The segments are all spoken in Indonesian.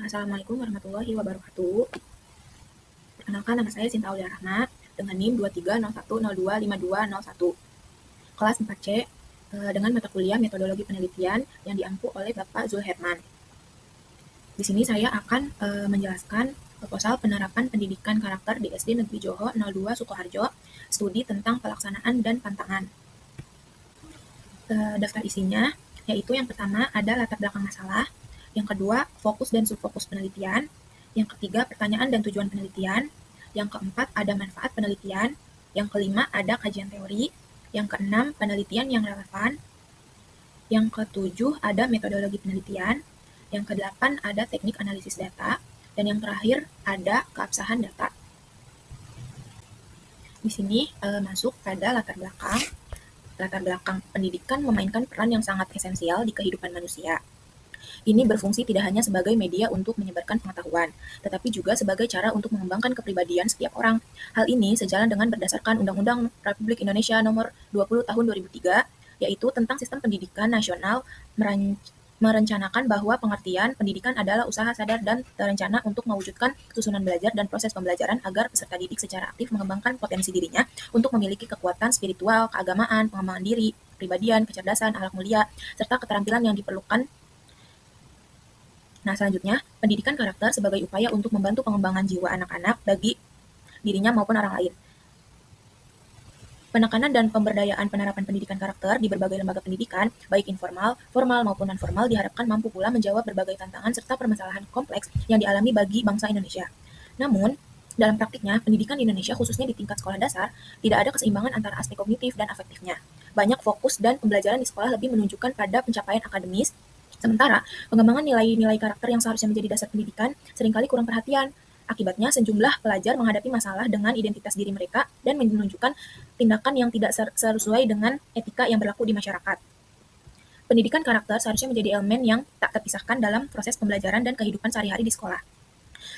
Assalamualaikum warahmatullahi wabarakatuh. Perkenalkan, nama saya Sinta Aulia Rahma dengan NIM 2301025201. Kelas 4C dengan mata kuliah metodologi penelitian yang diampu oleh Bapak Zul Herman. Di sini saya akan menjelaskan proposal penerapan pendidikan karakter di SD Negeri Johor 02 Sukoharjo, studi tentang pelaksanaan dan pantangan. Daftar isinya yaitu yang pertama ada latar belakang masalah, yang kedua fokus dan subfokus penelitian, yang ketiga pertanyaan dan tujuan penelitian, yang keempat ada manfaat penelitian, yang kelima ada kajian teori, yang keenam penelitian yang relevan, yang ketujuh ada metodologi penelitian, yang kedelapan ada teknik analisis data, dan yang terakhir ada keabsahan data. Di sini masuk pada latar belakang pendidikan memainkan peran yang sangat esensial di kehidupan manusia. Ini berfungsi tidak hanya sebagai media untuk menyebarkan pengetahuan, tetapi juga sebagai cara untuk mengembangkan kepribadian setiap orang. Hal ini sejalan dengan berdasarkan Undang-Undang Republik Indonesia Nomor 20 Tahun 2003, yaitu tentang Sistem Pendidikan Nasional merencanakan bahwa pengertian pendidikan adalah usaha sadar dan terencana untuk mewujudkan susunan belajar dan proses pembelajaran agar peserta didik secara aktif mengembangkan potensi dirinya untuk memiliki kekuatan spiritual, keagamaan, pengembangan diri, kepribadian, kecerdasan, akhlak mulia, serta keterampilan yang diperlukan. Nah, selanjutnya, pendidikan karakter sebagai upaya untuk membantu pengembangan jiwa anak-anak bagi dirinya maupun orang lain. Penekanan dan pemberdayaan penerapan pendidikan karakter di berbagai lembaga pendidikan, baik informal, formal maupun non-formal, diharapkan mampu pula menjawab berbagai tantangan serta permasalahan kompleks yang dialami bagi bangsa Indonesia. Namun, dalam praktiknya, pendidikan di Indonesia khususnya di tingkat sekolah dasar, tidak ada keseimbangan antara aspek kognitif dan afektifnya. Banyak fokus dan pembelajaran di sekolah lebih menunjukkan pada pencapaian akademis, sementara pengembangan nilai-nilai karakter yang seharusnya menjadi dasar pendidikan seringkali kurang perhatian. Akibatnya, sejumlah pelajar menghadapi masalah dengan identitas diri mereka dan menunjukkan tindakan yang tidak sesuai dengan etika yang berlaku di masyarakat. Pendidikan karakter seharusnya menjadi elemen yang tak terpisahkan dalam proses pembelajaran dan kehidupan sehari-hari di sekolah.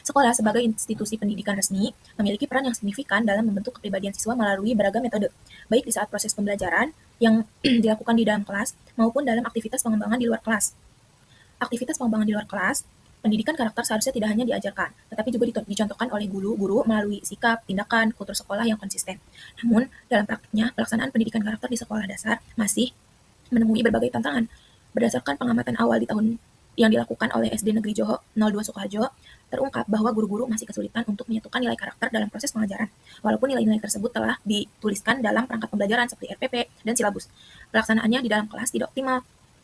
Sekolah sebagai institusi pendidikan resmi memiliki peran yang signifikan dalam membentuk kepribadian siswa melalui beragam metode, baik di saat proses pembelajaran yang dilakukan di dalam kelas maupun dalam aktivitas pengembangan di luar kelas. Aktivitas pengembangan di luar kelas, pendidikan karakter seharusnya tidak hanya diajarkan, tetapi juga dicontohkan oleh guru-guru melalui sikap, tindakan, kultur sekolah yang konsisten. Namun, dalam praktiknya, pelaksanaan pendidikan karakter di sekolah dasar masih menemui berbagai tantangan. Berdasarkan pengamatan awal di tahun yang dilakukan oleh SD Negeri Johor 02 Sukoharjo, terungkap bahwa guru-guru masih kesulitan untuk menyatukan nilai karakter dalam proses pengajaran. Walaupun nilai-nilai tersebut telah dituliskan dalam perangkat pembelajaran seperti RPP dan silabus, pelaksanaannya di dalam kelas tidak optimal.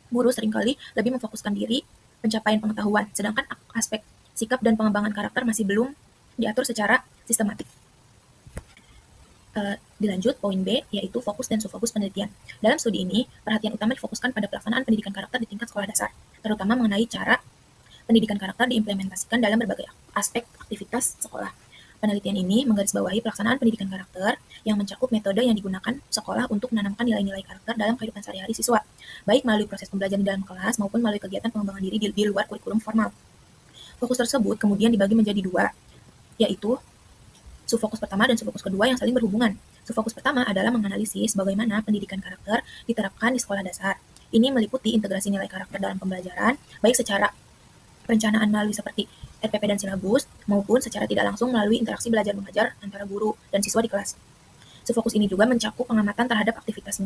Guru seringkali lebih memfokuskan diri pencapaian pengetahuan, sedangkan aspek sikap dan pengembangan karakter masih belum diatur secara sistematik. Dilanjut, poin B, yaitu fokus dan subfokus penelitian. Dalam studi ini, perhatian utama difokuskan pada pelaksanaan pendidikan karakter di tingkat sekolah dasar, terutama mengenai cara pendidikan karakter diimplementasikan dalam berbagai aspek aktivitas sekolah. Penelitian ini menggarisbawahi pelaksanaan pendidikan karakter yang mencakup metode yang digunakan sekolah untuk menanamkan nilai-nilai karakter dalam kehidupan sehari-hari siswa, baik melalui proses pembelajaran di dalam kelas maupun melalui kegiatan pengembangan diri di luar kurikulum formal. Fokus tersebut kemudian dibagi menjadi dua, yaitu subfokus pertama dan subfokus kedua yang saling berhubungan. Subfokus pertama adalah menganalisis bagaimana pendidikan karakter diterapkan di sekolah dasar. Ini meliputi integrasi nilai karakter dalam pembelajaran, baik secara perencanaan melalui seperti RPP dan silabus, maupun secara tidak langsung melalui interaksi belajar-mengajar antara guru dan siswa di kelas. Subfokus ini juga mencakup pengamatan terhadap aktivitas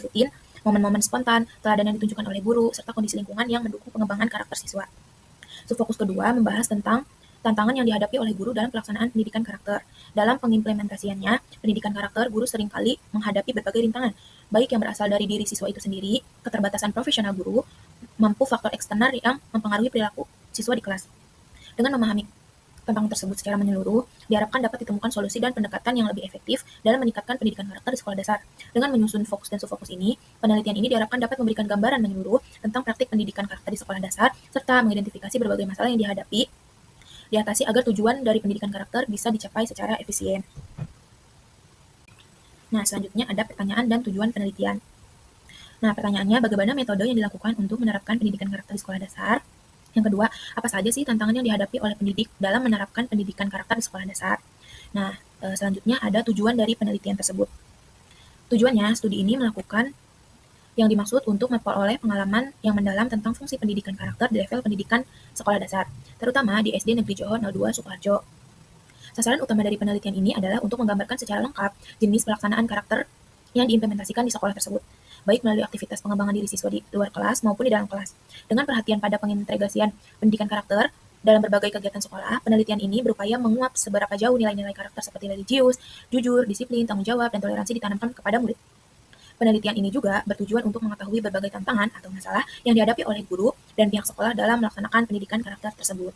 rutin, momen-momen spontan, teladan yang ditunjukkan oleh guru, serta kondisi lingkungan yang mendukung pengembangan karakter siswa. Subfokus kedua membahas tentang tantangan yang dihadapi oleh guru dalam pelaksanaan pendidikan karakter. Dalam pengimplementasiannya, pendidikan karakter guru seringkali menghadapi berbagai rintangan, baik yang berasal dari diri siswa itu sendiri, keterbatasan profesional guru, mampu faktor eksternal yang mempengaruhi perilaku siswa di kelas. Dengan memahami tantangan tersebut secara menyeluruh, diharapkan dapat ditemukan solusi dan pendekatan yang lebih efektif dalam meningkatkan pendidikan karakter di sekolah dasar. Dengan menyusun fokus dan subfokus ini, penelitian ini diharapkan dapat memberikan gambaran menyeluruh tentang praktik pendidikan karakter di sekolah dasar, serta mengidentifikasi berbagai masalah yang diatasi agar tujuan dari pendidikan karakter bisa dicapai secara efisien. Nah, selanjutnya ada pertanyaan dan tujuan penelitian. Nah, pertanyaannya, bagaimana metode yang dilakukan untuk menerapkan pendidikan karakter di sekolah dasar? Yang kedua, apa saja sih tantangan yang dihadapi oleh pendidik dalam menerapkan pendidikan karakter di sekolah dasar? Nah, selanjutnya ada tujuan dari penelitian tersebut. Tujuannya, studi ini melakukan yang dimaksud untuk memperoleh pengalaman yang mendalam tentang fungsi pendidikan karakter di level pendidikan sekolah dasar. terutama di SD Negeri Johor 02 Sukoharjo. Sasaran utama dari penelitian ini adalah untuk menggambarkan secara lengkap jenis pelaksanaan karakter yang diimplementasikan di sekolah tersebut, baik melalui aktivitas pengembangan diri siswa di luar kelas maupun di dalam kelas. Dengan perhatian pada pengintegrasian pendidikan karakter dalam berbagai kegiatan sekolah, penelitian ini berupaya menguap seberapa jauh nilai-nilai karakter seperti religius, jujur, disiplin, tanggung jawab, dan toleransi ditanamkan kepada murid. Penelitian ini juga bertujuan untuk mengetahui berbagai tantangan atau masalah yang dihadapi oleh guru dan pihak sekolah dalam melaksanakan pendidikan karakter tersebut.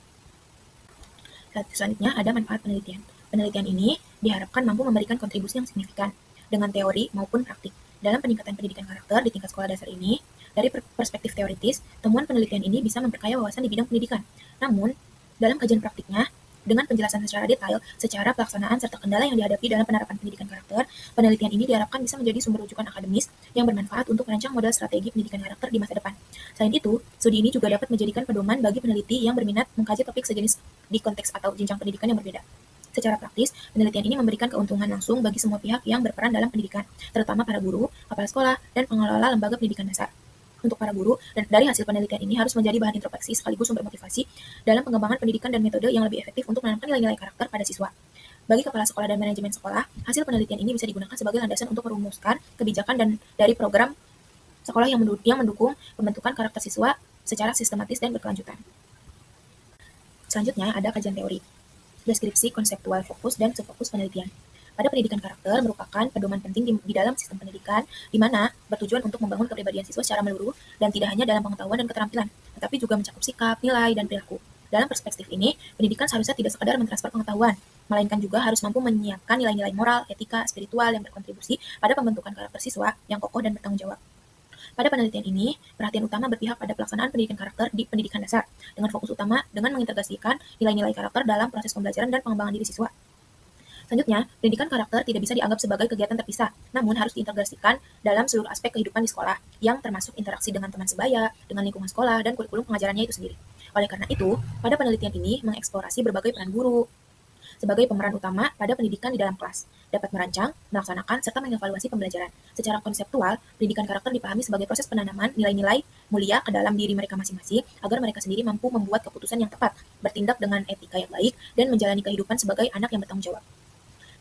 Selanjutnya ada manfaat penelitian. Penelitian ini diharapkan mampu memberikan kontribusi yang signifikan dengan teori maupun praktik. Dalam peningkatan pendidikan karakter di tingkat sekolah dasar ini, dari perspektif teoritis, temuan penelitian ini bisa memperkaya wawasan di bidang pendidikan. Namun, dalam kajian praktiknya, dengan penjelasan secara detail, secara pelaksanaan serta kendala yang dihadapi dalam penerapan pendidikan karakter, penelitian ini diharapkan bisa menjadi sumber rujukan akademis yang bermanfaat untuk merancang model strategi pendidikan karakter di masa depan. Selain itu, studi ini juga dapat menjadikan pedoman bagi peneliti yang berminat mengkaji topik sejenis di konteks atau jenjang pendidikan yang berbeda. Secara praktis, penelitian ini memberikan keuntungan langsung bagi semua pihak yang berperan dalam pendidikan, terutama para guru, kepala sekolah, dan pengelola lembaga pendidikan dasar. Untuk para guru, dan dari hasil penelitian ini harus menjadi bahan introspeksi sekaligus sumber motivasi dalam pengembangan pendidikan dan metode yang lebih efektif untuk menanamkan nilai-nilai karakter pada siswa. Bagi kepala sekolah dan manajemen sekolah, hasil penelitian ini bisa digunakan sebagai landasan untuk merumuskan kebijakan dan dari program sekolah yang mendukung pembentukan karakter siswa secara sistematis dan berkelanjutan. Selanjutnya ada kajian teori, deskripsi konseptual fokus dan subfokus penelitian. Pada pendidikan karakter merupakan pedoman penting di dalam sistem pendidikan, di mana bertujuan untuk membangun kepribadian siswa secara menyeluruh dan tidak hanya dalam pengetahuan dan keterampilan, tetapi juga mencakup sikap, nilai, dan perilaku. Dalam perspektif ini, pendidikan seharusnya tidak sekadar mentransfer pengetahuan, melainkan juga harus mampu menyiapkan nilai-nilai moral, etika, spiritual yang berkontribusi pada pembentukan karakter siswa yang kokoh dan bertanggung jawab. Pada penelitian ini, perhatian utama berpihak pada pelaksanaan pendidikan karakter di pendidikan dasar, dengan fokus utama dengan mengintegrasikan nilai-nilai karakter dalam proses pembelajaran dan pengembangan diri siswa. Selanjutnya, pendidikan karakter tidak bisa dianggap sebagai kegiatan terpisah, namun harus diintegrasikan dalam seluruh aspek kehidupan di sekolah, yang termasuk interaksi dengan teman sebaya, dengan lingkungan sekolah, dan kurikulum pengajarannya itu sendiri. Oleh karena itu, pada penelitian ini mengeksplorasi berbagai peran guru sebagai pemeran utama pada pendidikan di dalam kelas, dapat merancang, melaksanakan, serta mengevaluasi pembelajaran. Secara konseptual, pendidikan karakter dipahami sebagai proses penanaman nilai-nilai mulia ke dalam diri mereka masing-masing agar mereka sendiri mampu membuat keputusan yang tepat, bertindak dengan etika yang baik, dan menjalani kehidupan sebagai anak yang bertanggung jawab.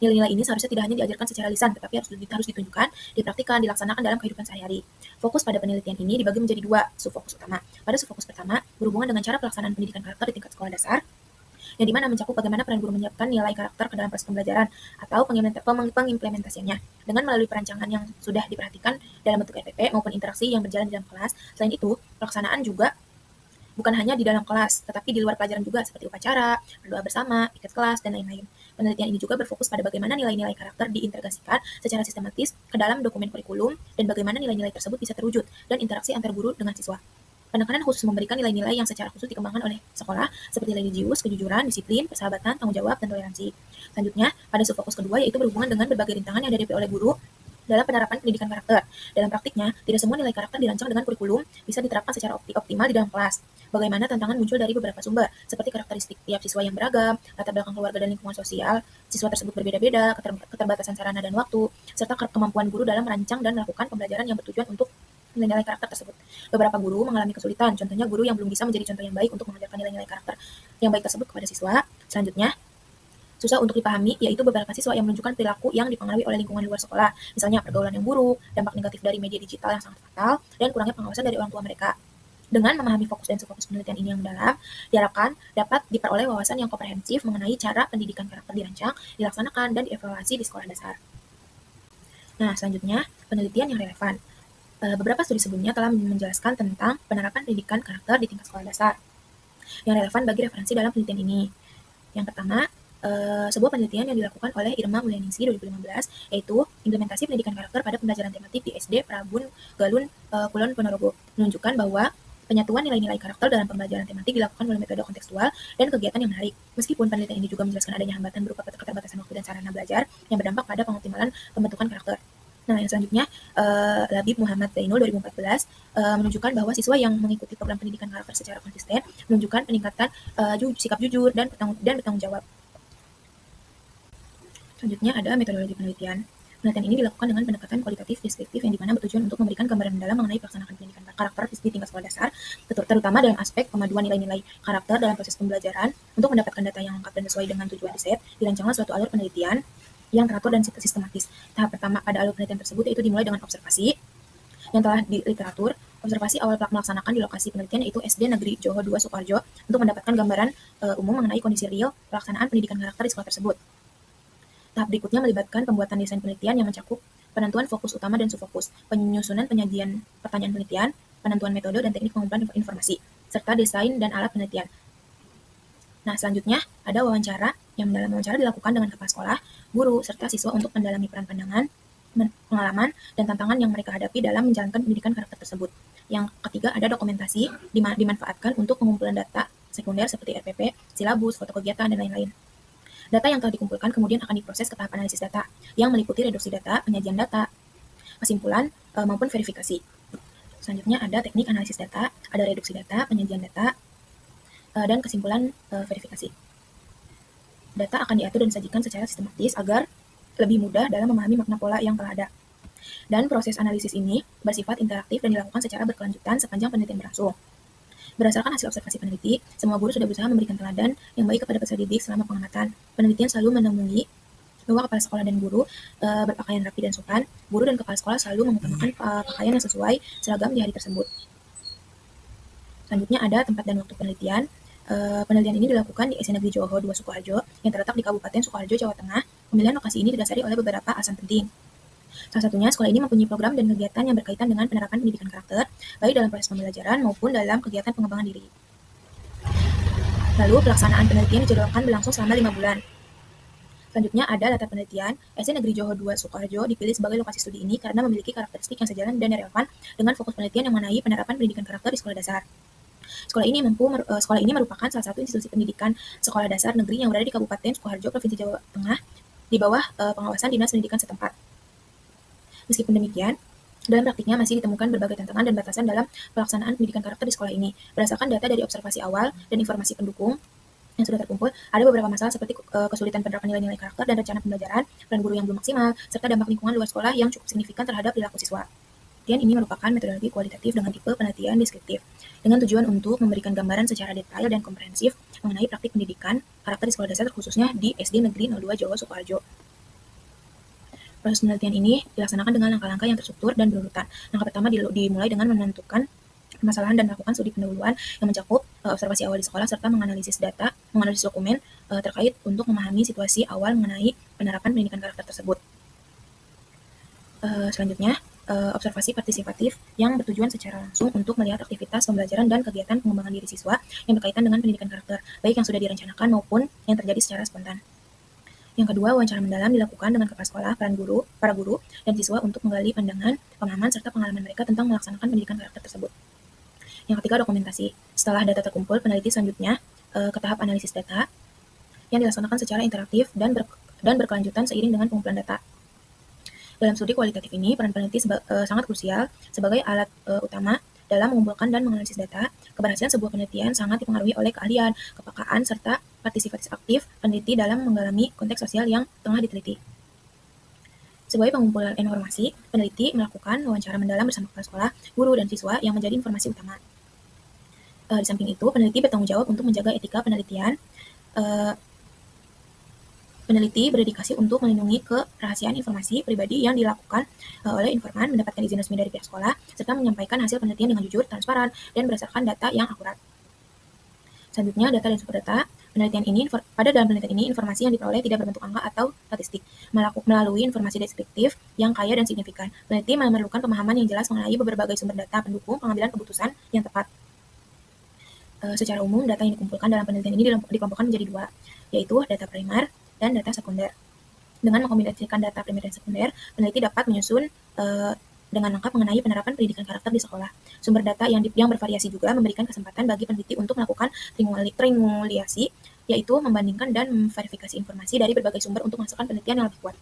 Nilai-nilai ini seharusnya tidak hanya diajarkan secara lisan, tetapi harus ditunjukkan, dipraktikkan, dilaksanakan dalam kehidupan sehari-hari. Fokus pada penelitian ini dibagi menjadi dua subfokus utama. Pada subfokus pertama, berhubungan dengan cara pelaksanaan pendidikan karakter di tingkat sekolah dasar, yang dimana mencakup bagaimana peran guru menyiapkan nilai karakter ke dalam proses pembelajaran atau pengimplementasiannya dengan melalui perancangan yang sudah diperhatikan dalam bentuk RPP maupun interaksi yang berjalan di dalam kelas. Selain itu, pelaksanaan juga bukan hanya di dalam kelas, tetapi di luar pelajaran juga seperti upacara, berdoa bersama, ikat kelas, dan lain-lain. Penelitian ini juga berfokus pada bagaimana nilai-nilai karakter diintegrasikan secara sistematis ke dalam dokumen kurikulum dan bagaimana nilai-nilai tersebut bisa terwujud dan interaksi antar guru dengan siswa. Penekanan khusus memberikan nilai-nilai yang secara khusus dikembangkan oleh sekolah seperti religius, kejujuran, disiplin, persahabatan, tanggung jawab, dan toleransi. Selanjutnya, pada subfokus kedua yaitu berhubungan dengan berbagai rintangan yang dihadapi oleh guru dalam penerapan pendidikan karakter. Dalam praktiknya, tidak semua nilai karakter dirancang dengan kurikulum bisa diterapkan secara optimal di dalam kelas. Bagaimana tantangan muncul dari beberapa sumber, seperti karakteristik tiap siswa yang beragam, latar belakang keluarga dan lingkungan sosial, siswa tersebut berbeda-beda, keterbatasan sarana dan waktu, serta kemampuan guru dalam merancang dan melakukan pembelajaran yang bertujuan untuk nilai-nilai karakter tersebut. Beberapa guru mengalami kesulitan, contohnya guru yang belum bisa menjadi contoh yang baik untuk mengajarkan nilai-nilai karakter yang baik tersebut kepada siswa. Selanjutnya, susah untuk dipahami, yaitu beberapa siswa yang menunjukkan perilaku yang dipengaruhi oleh lingkungan luar sekolah, misalnya pergaulan yang buruk, dampak negatif dari media digital yang sangat fatal, dan kurangnya pengawasan dari orang tua mereka. Dengan memahami fokus dan subfokus penelitian ini yang mendalam, diharapkan dapat diperoleh wawasan yang komprehensif mengenai cara pendidikan karakter dirancang, dilaksanakan, dan dievaluasi di sekolah dasar. Nah, selanjutnya, penelitian yang relevan. Beberapa studi sebelumnya telah menjelaskan tentang penerapan pendidikan karakter di tingkat sekolah dasar yang relevan bagi referensi dalam penelitian ini. Yang pertama, sebuah penelitian yang dilakukan oleh Irma Mulyaningsih 2015, yaitu implementasi pendidikan karakter pada pembelajaran tematik di SD Prabun Galun Kulon Ponorogo, menunjukkan bahwa penyatuan nilai-nilai karakter dalam pembelajaran tematik dilakukan melalui metode kontekstual dan kegiatan yang menarik. Meskipun penelitian ini juga menjelaskan adanya hambatan berupa keterbatasan waktu dan sarana belajar yang berdampak pada pengoptimalan pembentukan karakter. Nah, yang selanjutnya, Labib Muhammad Zainul 2014 menunjukkan bahwa siswa yang mengikuti program pendidikan karakter secara konsisten menunjukkan peningkatan sikap jujur dan bertanggung jawab. Selanjutnya ada metodologi penelitian. Penelitian ini dilakukan dengan pendekatan kualitatif deskriptif yang dimana bertujuan untuk memberikan gambaran mendalam mengenai pelaksanaan pendidikan karakter di tingkat sekolah dasar, terutama dalam aspek pemaduan nilai-nilai karakter dalam proses pembelajaran. Untuk mendapatkan data yang lengkap dan sesuai dengan tujuan riset, dirancanglah suatu alur penelitian yang teratur dan sistematis. Tahap pertama pada alur penelitian tersebut yaitu dimulai dengan observasi yang telah di literatur. Observasi awal melaksanakan di lokasi penelitian yaitu SD Negeri Johor 2 Sukoharjo untuk mendapatkan gambaran umum mengenai kondisi real pelaksanaan pendidikan karakter di sekolah tersebut. Tahap berikutnya melibatkan pembuatan desain penelitian yang mencakup penentuan fokus utama dan subfokus, penyusunan penyajian pertanyaan penelitian, penentuan metode dan teknik pengumpulan informasi, serta desain dan alat penelitian. Nah, selanjutnya ada wawancara, yang dalam wawancara dilakukan dengan kepala sekolah, guru, serta siswa untuk mendalami peran pandangan, pengalaman, dan tantangan yang mereka hadapi dalam menjalankan pendidikan karakter tersebut. Yang ketiga ada dokumentasi, dimanfaatkan untuk pengumpulan data sekunder seperti RPP, silabus, foto kegiatan, dan lain-lain. Data yang telah dikumpulkan kemudian akan diproses ke tahap analisis data, yang meliputi reduksi data, penyajian data, kesimpulan, maupun verifikasi. Selanjutnya ada teknik analisis data, ada reduksi data, penyajian data, dan kesimpulan verifikasi. Data akan diatur dan disajikan secara sistematis agar lebih mudah dalam memahami makna pola yang telah ada. Dan proses analisis ini bersifat interaktif dan dilakukan secara berkelanjutan sepanjang penelitian berlangsung. Berdasarkan hasil observasi peneliti, semua guru sudah berusaha memberikan teladan yang baik kepada peserta didik selama pengamatan. Penelitian selalu menemui bahwa kepala sekolah dan guru berpakaian rapi dan sopan. Guru dan kepala sekolah selalu mengutamakan pakaian yang sesuai seragam di hari tersebut. Selanjutnya ada tempat dan waktu penelitian. Penelitian ini dilakukan di SD Negeri Johor 2 Sukoharjo yang terletak di Kabupaten Sukoharjo, Jawa Tengah. Pemilihan lokasi ini didasari oleh beberapa alasan penting. Salah satunya, sekolah ini mempunyai program dan kegiatan yang berkaitan dengan penerapan pendidikan karakter, baik dalam proses pembelajaran maupun dalam kegiatan pengembangan diri. Lalu, pelaksanaan penelitian dijadwalkan berlangsung selama 5 bulan. Selanjutnya ada latar penelitian. SD Negeri Johor 2 Sukoharjo dipilih sebagai lokasi studi ini karena memiliki karakteristik yang sejalan dan relevan dengan fokus penelitian yang mengenai penerapan pendidikan karakter di sekolah dasar. Sekolah ini merupakan salah satu institusi pendidikan sekolah dasar negeri yang berada di Kabupaten Sukoharjo, Provinsi Jawa Tengah, di bawah pengawasan Dinas Pendidikan setempat. Meskipun demikian, dalam praktiknya masih ditemukan berbagai tantangan dan batasan dalam pelaksanaan pendidikan karakter di sekolah ini. Berdasarkan data dari observasi awal dan informasi pendukung yang sudah terkumpul, ada beberapa masalah seperti kesulitan penerapan nilai-nilai karakter dan rencana pembelajaran, peran guru yang belum maksimal, serta dampak lingkungan luar sekolah yang cukup signifikan terhadap perilaku siswa. Penelitian ini merupakan metodologi kualitatif dengan tipe penelitian deskriptif, dengan tujuan untuk memberikan gambaran secara detail dan komprehensif mengenai praktik pendidikan karakter di sekolah dasar, khususnya di SD Negeri 02 Johor Sukoharjo. Proses penelitian ini dilaksanakan dengan langkah-langkah yang terstruktur dan berurutan. Langkah pertama dimulai dengan menentukan permasalahan dan melakukan studi pendahuluan yang mencakup observasi awal di sekolah serta menganalisis dokumen terkait untuk memahami situasi awal mengenai penerapan pendidikan karakter tersebut. Selanjutnya, observasi partisipatif yang bertujuan secara langsung untuk melihat aktivitas pembelajaran dan kegiatan pengembangan diri siswa yang berkaitan dengan pendidikan karakter, baik yang sudah direncanakan maupun yang terjadi secara spontan. Yang kedua, wawancara mendalam dilakukan dengan kepala sekolah, para guru, dan siswa untuk menggali pandangan, pemahaman, serta pengalaman mereka tentang melaksanakan pendidikan karakter tersebut. Yang ketiga, dokumentasi. Setelah data terkumpul, peneliti selanjutnya ke tahap analisis data yang dilaksanakan secara interaktif dan berkelanjutan seiring dengan pengumpulan data. Dalam studi kualitatif ini, peran peneliti sangat krusial sebagai alat utama dalam mengumpulkan dan menganalisis data. Keberhasilan sebuah penelitian sangat dipengaruhi oleh keahlian, kepekaan, serta partisipatif aktif peneliti dalam mendalami konteks sosial yang tengah diteliti. Sebagai pengumpulan informasi, peneliti melakukan wawancara mendalam bersama kepala sekolah, guru, dan siswa yang menjadi informasi utama. Di samping itu, peneliti bertanggung jawab untuk menjaga etika penelitian. Peneliti berdedikasi untuk melindungi kerahasiaan informasi pribadi yang dilakukan oleh informan, mendapatkan izin resmi dari pihak sekolah, serta menyampaikan hasil penelitian dengan jujur, transparan, dan berdasarkan data yang akurat. Selanjutnya, data dan sumber data. Dalam penelitian ini, informasi yang diperoleh tidak berbentuk angka atau statistik, melalui informasi deskriptif yang kaya dan signifikan. Peneliti memerlukan pemahaman yang jelas mengenai berbagai sumber data pendukung pengambilan keputusan yang tepat. Secara umum, data yang dikumpulkan dalam penelitian ini dikelompokkan menjadi dua, yaitu data primer dan data sekunder. Dengan mengkombinasikan data primer dan sekunder, peneliti dapat menyusun dengan lengkap mengenai penerapan pendidikan karakter di sekolah. Sumber data yang bervariasi juga memberikan kesempatan bagi peneliti untuk melakukan triangulasi, yaitu membandingkan dan memverifikasi informasi dari berbagai sumber untuk menghasilkan penelitian yang lebih kuat.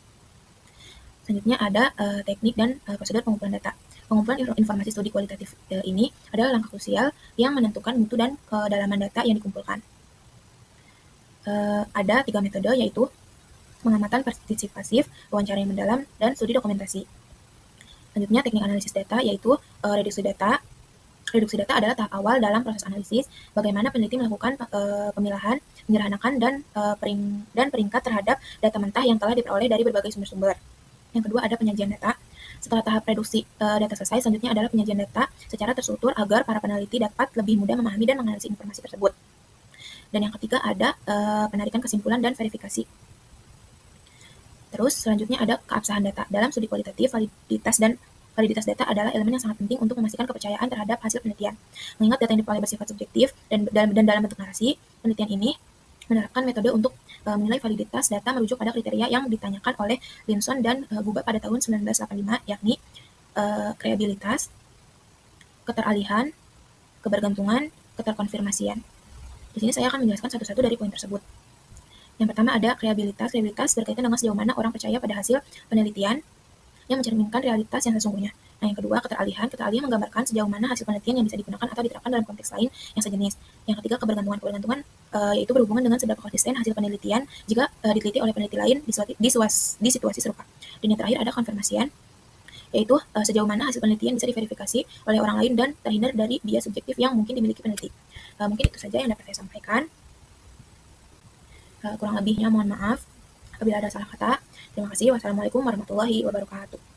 Selanjutnya ada teknik dan prosedur pengumpulan data. Pengumpulan informasi studi kualitatif ini adalah langkah krusial yang menentukan mutu dan kedalaman data yang dikumpulkan. Ada 3 metode, yaitu pengamatan partisipasif, wawancara yang mendalam, dan studi dokumentasi. Selanjutnya, teknik analisis data yaitu reduksi data. Reduksi data adalah tahap awal dalam proses analisis, bagaimana peneliti melakukan pemilahan, menyederhanakan, dan peringkat terhadap data mentah yang telah diperoleh dari berbagai sumber-sumber. Yang kedua ada penyajian data. Setelah tahap reduksi data selesai, selanjutnya adalah penyajian data secara terstruktur agar para peneliti dapat lebih mudah memahami dan menganalisis informasi tersebut. Dan yang ketiga ada penarikan kesimpulan dan verifikasi. Terus selanjutnya ada keabsahan data. Dalam studi kualitatif, validitas data adalah elemen yang sangat penting untuk memastikan kepercayaan terhadap hasil penelitian. Mengingat data yang diperoleh bersifat subjektif dan dalam bentuk narasi, penelitian ini menerapkan metode untuk menilai validitas data merujuk pada kriteria yang ditanyakan oleh Linson dan Guba pada tahun 1985, yakni kreabilitas, keteralihan, kebergantungan, keterkonfirmasian. Di sini saya akan menjelaskan satu-satu dari poin tersebut. Yang pertama ada kreabilitas. Kreabilitas berkaitan dengan sejauh mana orang percaya pada hasil penelitian yang mencerminkan realitas yang sesungguhnya. Nah, yang kedua, keteralihan. Keteralihan menggambarkan sejauh mana hasil penelitian yang bisa digunakan atau diterapkan dalam konteks lain yang sejenis. Yang ketiga, kebergantungan. Kebergantungan yaitu berhubungan dengan seberapa konsisten hasil penelitian jika diteliti oleh peneliti lain di situasi serupa. Dan yang terakhir ada konfirmasian, yaitu sejauh mana hasil penelitian bisa diverifikasi oleh orang lain dan terhindar dari bias subjektif yang mungkin dimiliki peneliti. Mungkin itu saja yang dapat saya sampaikan. Kurang lebihnya mohon maaf apabila ada salah kata. Terima kasih. Wassalamualaikum warahmatullahi wabarakatuh.